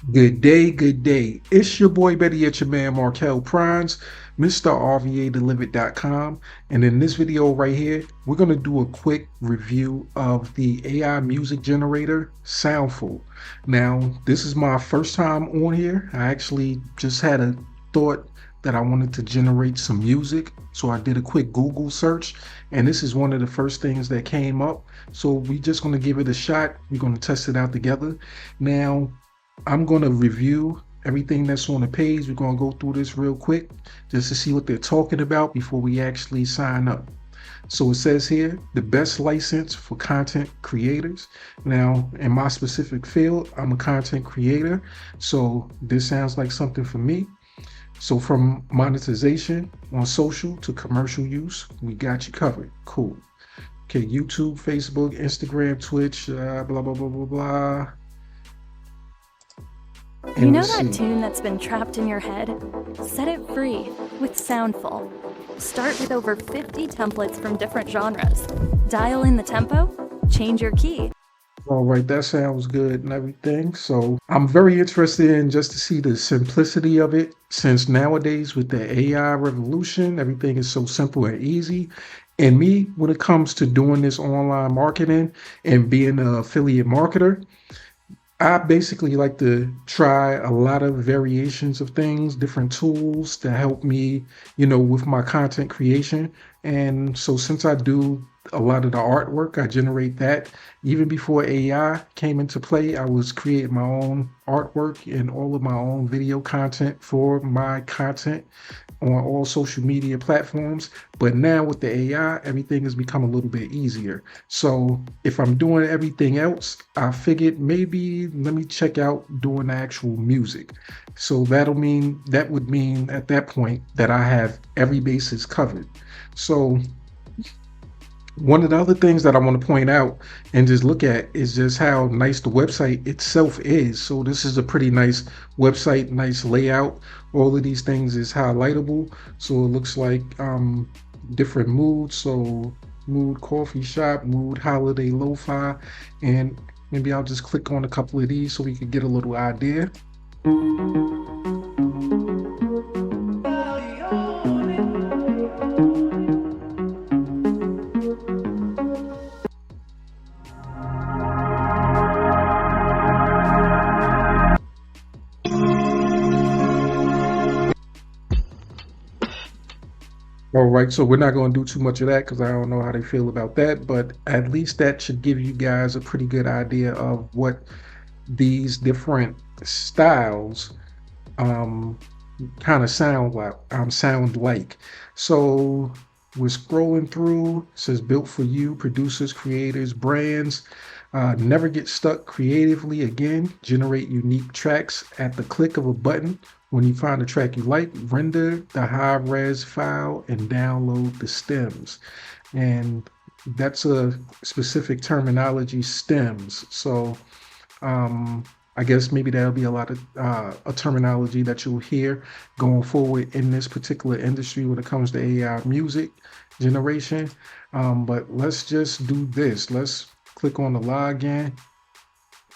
Good day, good day. It's your boy Betty at your man Markel Prines, Mr. RVADelivered.com. And in this video right here, we're going to do a quick review of the AI music generator, Soundful. Now, this is my first time on here. I actually just had a thought that I wanted to generate some music. So I did a quick Google search, and this is one of the first things that came up. So we're just going to give it a shot. We're going to test it out together. Now, I'm going to review everything that's on the page. We're going to go through this real quick just to see what they're talking about before we actually sign up. So it says here, the best license for content creators. Now, in my specific field, I'm a content creator. So this sounds like something for me. So from monetization on social to commercial use, we got you covered. Cool. Okay, YouTube, Facebook, Instagram, Twitch, blah, blah, blah, blah, blah. You And know let's that see. tune that's been trapped in your head? Set it free with Soundful. Start with over 50 templates from different genres. Dial in the tempo, change your key. All right, that sounds good and everything. So I'm very interested in just to see the simplicity of it, since nowadays with the AI revolution, everything is so simple and easy. And me, when it comes to doing this online marketing and being an affiliate marketer, I basically like to try a lot of variations of things, different tools to help me, with my content creation. And so since I do a lot of the artwork, I generate that. Even before AI came into play, I was creating my own artwork and all of my own video content for my content on all social media platforms. But now with the AI, everything has become a little bit easier. So if I'm doing everything else, I figured maybe let me check out doing the actual music. So that would mean at that point that I have every basis covered. So one of the other things that I want to point out and just look at is just how nice the website itself is. So this is a pretty nice website, nice layout. All of these things is highlightable. So it looks like different moods. So mood coffee shop, mood holiday lo-fi. And maybe I'll just click on a couple of these so we can get a little idea. All right, so we're not going to do too much of that because I don't know how they feel about that, but at least that should give you guys a pretty good idea of what these different styles um, kind of sound like. So we're scrolling through. It says built for you, producers, creators, brands. Never get stuck creatively again. Generate unique tracks at the click of a button. When you find a track you like, render the high res file and download the stems. And that's a specific terminology, stems. So I guess maybe there'll be a lot of a terminology that you'll hear going forward in this particular industry when it comes to AI music generation. But let's just do this. Let's click on the login.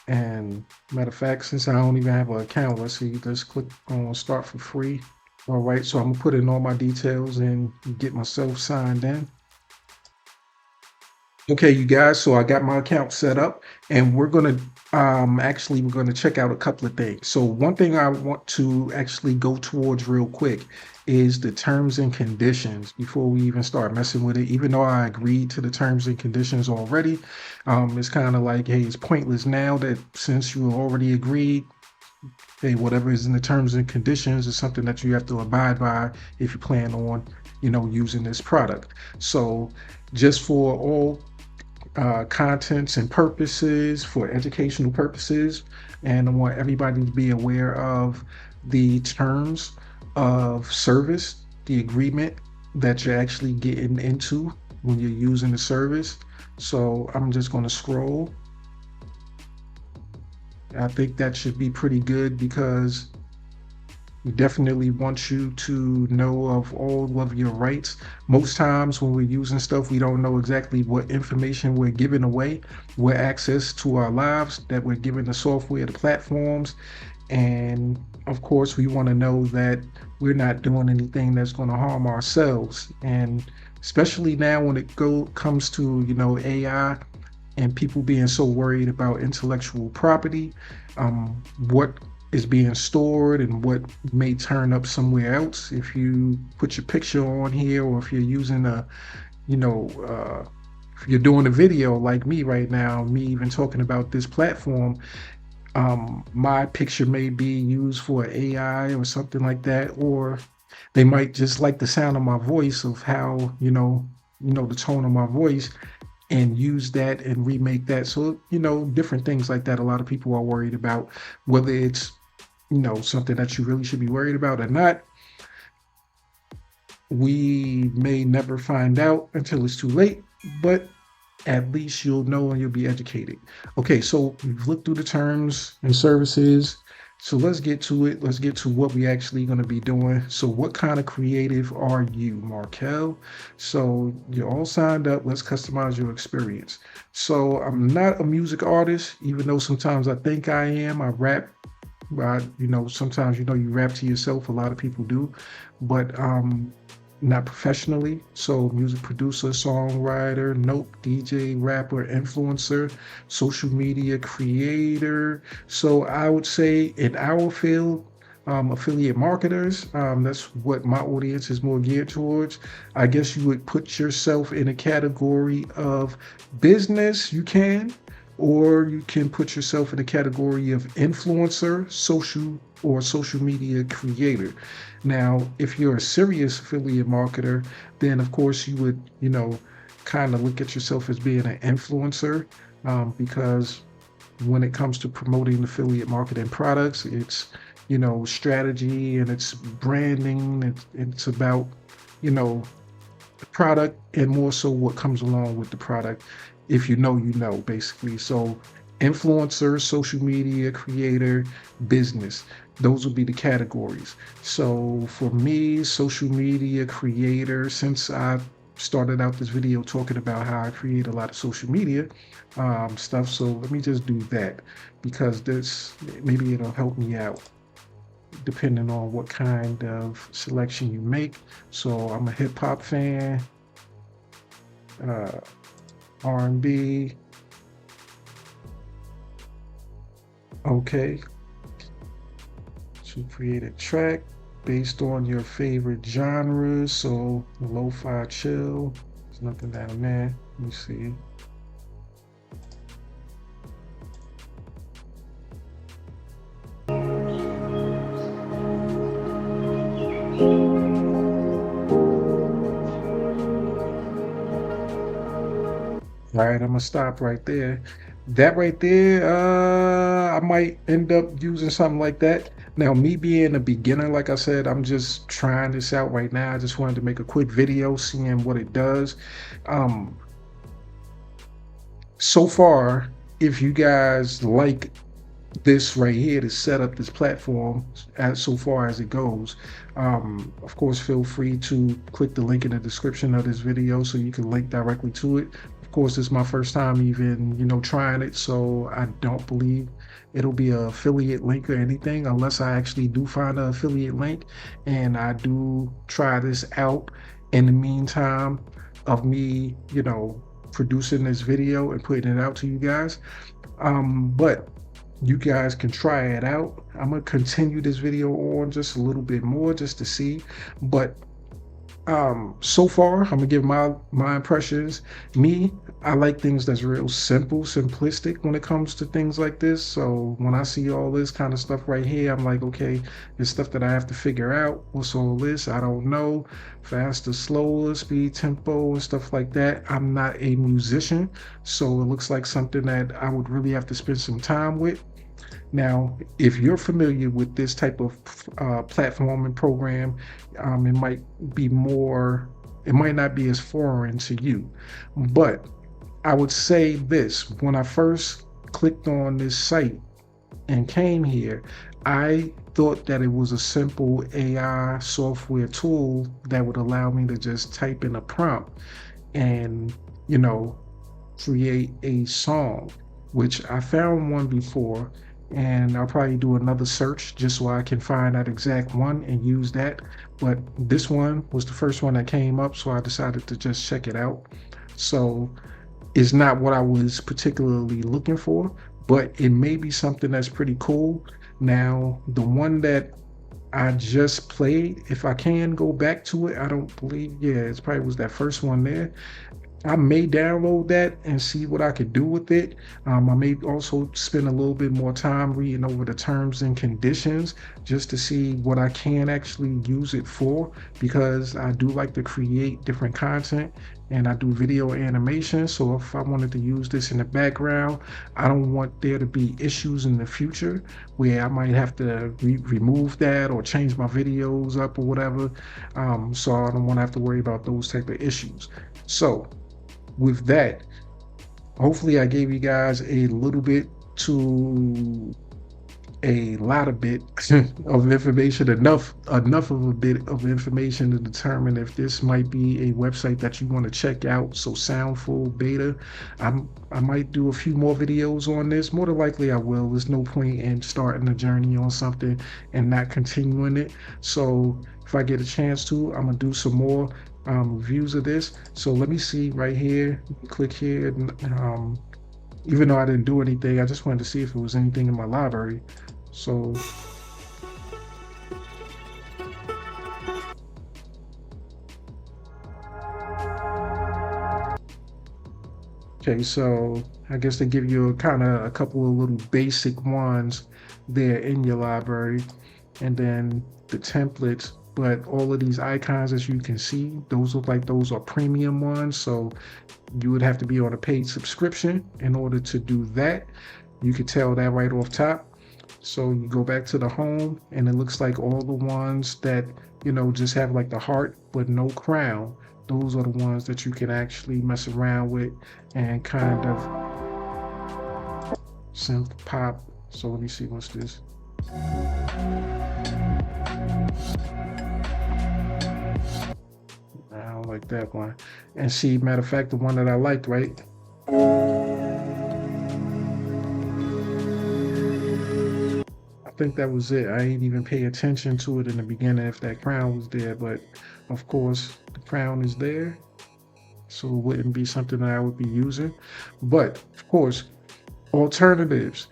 And matter of fact, since I don't even have an account, let's click on start for free. All right, so I'm gonna put in all my details and get myself signed in. Okay, you guys, so I got my account set up and we're gonna check out a couple of things. So one thing I want to actually go towards real quick is the terms and conditions before we even start messing with it. Even though I agreed to the terms and conditions already, it's kind of like, hey, it's pointless now that since you already agreed, hey, whatever is in the terms and conditions is something that you have to abide by if you plan on, using this product. So just for all contents and purposes, for educational purposes, and I want everybody to be aware of the terms of service, the agreement that you're actually getting into when you're using the service. So I'm just going to scroll. I think that should be pretty good because we definitely want you to know of all of your rights. Most times when we're using stuff, we don't know exactly what information we're giving away, what access to our lives that we're giving the software, the platforms. And of course, we want to know that we're not doing anything that's going to harm ourselves. And especially now when it comes to, AI and people being so worried about intellectual property, what is being stored and what may turn up somewhere else. If you put your picture on here, or if you're using you know, uh, if you're doing a video like me right now, me even talking about this platform, my picture may be used for AI or something like that, or they might just like the sound of my voice, of how, the tone of my voice, and use that and remake that. So, different things like that. A lot of people are worried about whether it's, something that you really should be worried about or not. We may never find out until it's too late, but at least you'll know and you'll be educated. Okay, so we've looked through the terms and services. So let's get to it. Let's get to what we actually going to be doing. So, what kind of creative are you, Markel? So, you're all signed up. Let's customize your experience. So, I'm not a music artist, even though sometimes I think I am. I rap. Sometimes you rap to yourself. A lot of people do, but not professionally. So, music producer, songwriter, nope, DJ, rapper, influencer, social media creator. So, I would say in our field, affiliate marketers, that's what my audience is more geared towards. I guess you would put yourself in a category of business, you can, or you can put yourself in a category of influencer, social media creator. Now, if you're a serious affiliate marketer, then of course you would, kind of look at yourself as being an influencer, because when it comes to promoting affiliate marketing products, it's, strategy, and it's branding. It's about, you know, the product, and more so what comes along with the product. If you know, basically. So, influencer, social media creator, business, those would be the categories. So for me, social media creator, since I started out this video talking about how I create a lot of social media stuff, so let me just do that, because this, maybe it'll help me out depending on what kind of selection you make. So I'm a hip hop fan, uh, R&B. Okay, to create a track based on your favorite genres. So lo-fi chill, there's nothing down there. Let me see. All right, I'm gonna stop right there. That right there, I might end up using something like that. Now, me being a beginner, like I said, I'm just trying this out right now. I just wanted to make a quick video seeing what it does. Um, so far, if you guys like this right here to set up this platform, as so far as it goes, of course, feel free to click the link in the description of this video so you can link directly to it. Of course, this is my first time even, trying it, so I don't believe it'll be an affiliate link or anything unless I actually do find an affiliate link and I do try this out in the meantime of me, producing this video and putting it out to you guys. But you guys can try it out. I'm gonna continue this video on just a little bit more just to see, but so far I'm gonna give my impressions. Me, I like things that's real simple, simplistic when it comes to things like this. So when I see all this kind of stuff right here, I'm like, okay, it's stuff that I have to figure out. What's all this? I don't know. Faster, slower, speed, tempo, and stuff like that. I'm not a musician, so it looks like something that I would really have to spend some time with. Now, if you're familiar with this type of platform and program, it might be more, it might not be as foreign to you. But I would say this: when I first clicked on this site and came here, I thought that it was a simple AI software tool that would allow me to just type in a prompt and, you know, create a song, which I found one before. and I'll probably do another search just so I can find that exact one and use that. But this one was the first one that came up, so I decided to just check it out. So it's not what I was particularly looking for, but it may be something that's pretty cool. Now, the one that I just played, if I can go back to it, I don't believe, yeah, it probably was that first one there. I may download that and see what I could do with it. I may also spend a little bit more time reading over the terms and conditions just to see what I can actually use it for, because I do like to create different content and I do video animation. So if I wanted to use this in the background, I don't want there to be issues in the future where I might have to remove that or change my videos up or whatever. So I don't want to have to worry about those type of issues. So with that, hopefully I gave you guys a little bit to a lot of bit of information, enough of a bit of information to determine if this might be a website that you want to check out. So Soundful beta, I might do a few more videos on this. More than likely I will. There's no point in starting a journey on something and not continuing it. So if I get a chance to, I'm gonna do some more reviews of this. So let me see right here. Click here. Even though I didn't do anything, I just wanted to see if there was anything in my library. So okay, so I guess they give you a couple of little basic ones there in your library, and then the templates. But all of these icons, as you can see, those look like those are premium ones. So you would have to be on a paid subscription in order to do that. You could tell that right off top. So you go back to the home and it looks like all the ones that, just have like the heart but no crown. Those are the ones that you can actually mess around with and kind of synth pop. So let me see, what's this? I don't like that one. And see, matter of fact, the one that I liked, right? I think that was it. I ain't even pay attention to it in the beginning if that crown was there, but of course the crown is there, so it wouldn't be something that I would be using. But of course, alternatives.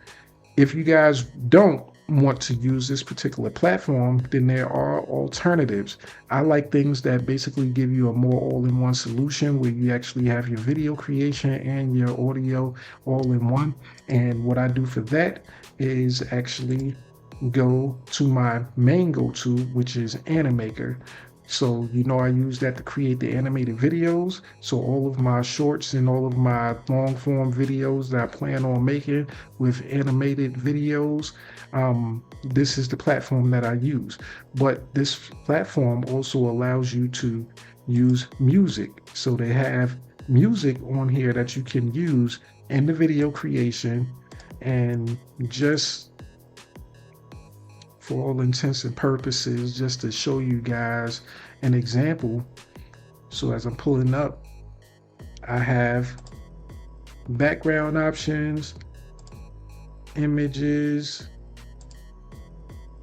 If you guys don't want to use this particular platform, then there are alternatives. I like things that basically give you a more all-in-one solution where you actually have your video creation and your audio all in one. And what I do for that is actually go to my main go-to, which is Animaker. So, I use that to create the animated videos. So all of my shorts and all of my long form videos that I plan on making with animated videos, this is the platform that I use. But this platform also allows you to use music. So they have music on here that you can use in the video creation, and just for all intents and purposes, just to show you guys an example. So as I'm pulling up, I have background options, images,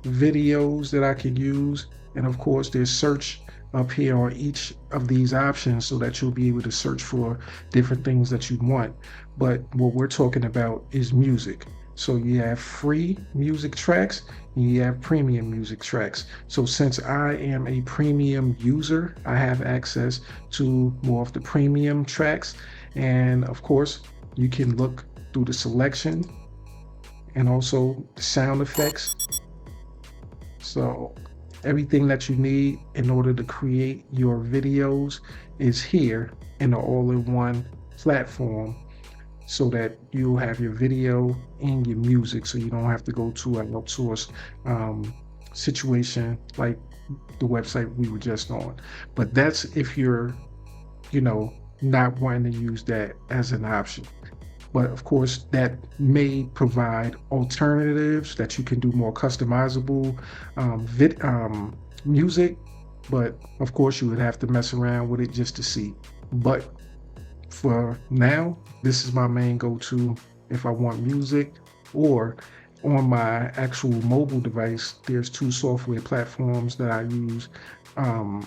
videos that I can use, and of course there's search up here on each of these options so that you'll be able to search for different things that you want. But what we're talking about is music. So you have free music tracks and you have premium music tracks. So since I am a premium user, I have access to more of the premium tracks. And of course, you can look through the selection and also the sound effects. So everything that you need in order to create your videos is here in an all-in-one platform, so that you'll have your video and your music, so you don't have to go to an outsourced situation like the website we were just on. But that's if you're, not wanting to use that as an option. But of course, that may provide alternatives that you can do more customizable music. But of course, you would have to mess around with it just to see. But for now, this is my main go-to if I want music, or on my actual mobile device, there's two software platforms that I use. Um,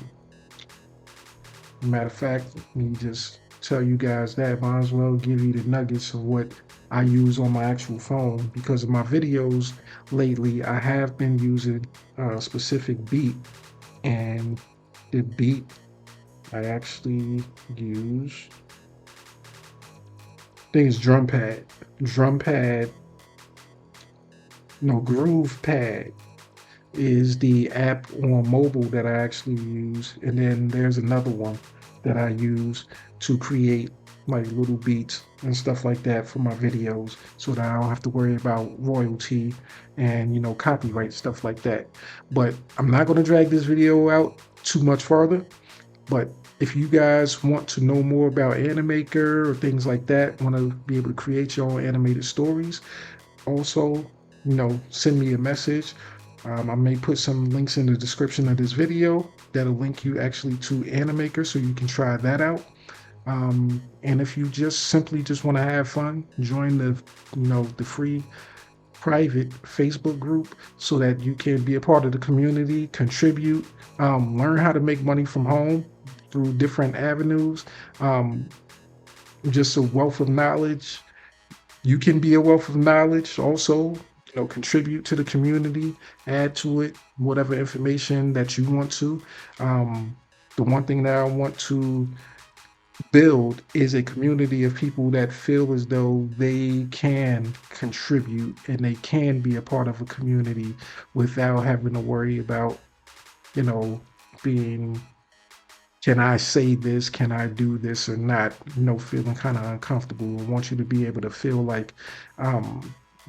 Matter of fact, let me just tell you guys that. Might as well give you the nuggets of what I use on my actual phone because of my videos lately. I have been using a specific beat, and the beat I actually use, I think it's Drum Pad, no, Groove Pad is the app on mobile that I actually use. And then there's another one that I use to create like little beats and stuff like that for my videos so that I don't have to worry about royalty and, copyright stuff like that. But I'm not going to drag this video out too much farther. But if you guys want to know more about Animaker or things like that, want to be able to create your own animated stories, also, send me a message. I may put some links in the description of this video that'll link you actually to Animaker so you can try that out. And if you just simply just want to have fun, join the free private Facebook group so that you can be a part of the community, contribute, learn how to make money from home through different avenues. Um, just a wealth of knowledge. You can be a wealth of knowledge also, contribute to the community, add to it whatever information that you want to. The one thing that I want to build is a community of people that feel as though they can contribute and they can be a part of a community without having to worry about, you know, being, can I say this? Can I do this or not? Feeling kind of uncomfortable. I want you to be able to feel like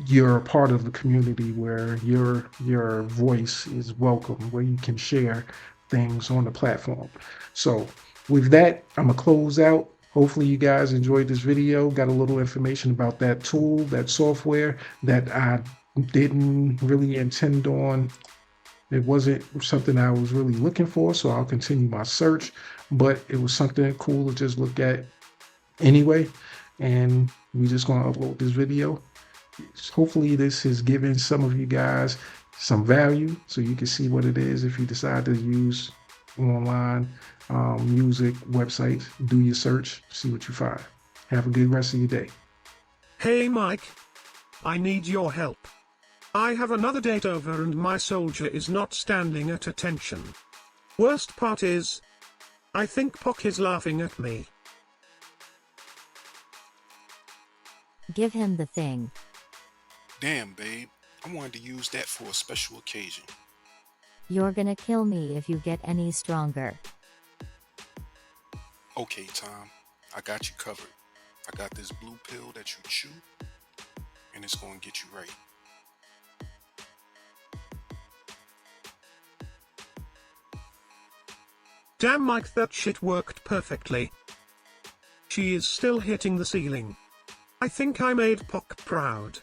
you're a part of the community where your voice is welcome, where you can share things on the platform. So with that, I'm gonna close out. Hopefully you guys enjoyed this video, got a little information about that tool, that software that I didn't really intend on. It wasn't something I was really looking for, so I'll continue my search, but it was something cool to just look at anyway. And we're just gonna upload this video. Hopefully this has given some of you guys some value so you can see what it is if you decide to use online music websites. Do your search, see what you find. Have a good rest of your day. Hey Mike, I need your help. I have another date over and my soldier is not standing at attention. Worst part is, I think Pock is laughing at me. Give him the thing. Damn, babe. I wanted to use that for a special occasion. You're gonna kill me if you get any stronger. Okay, Tom. I got you covered. I got this blue pill that you chew, and it's gonna get you right. Damn Mike, that shit worked perfectly. She is still hitting the ceiling. I think I made Pock proud.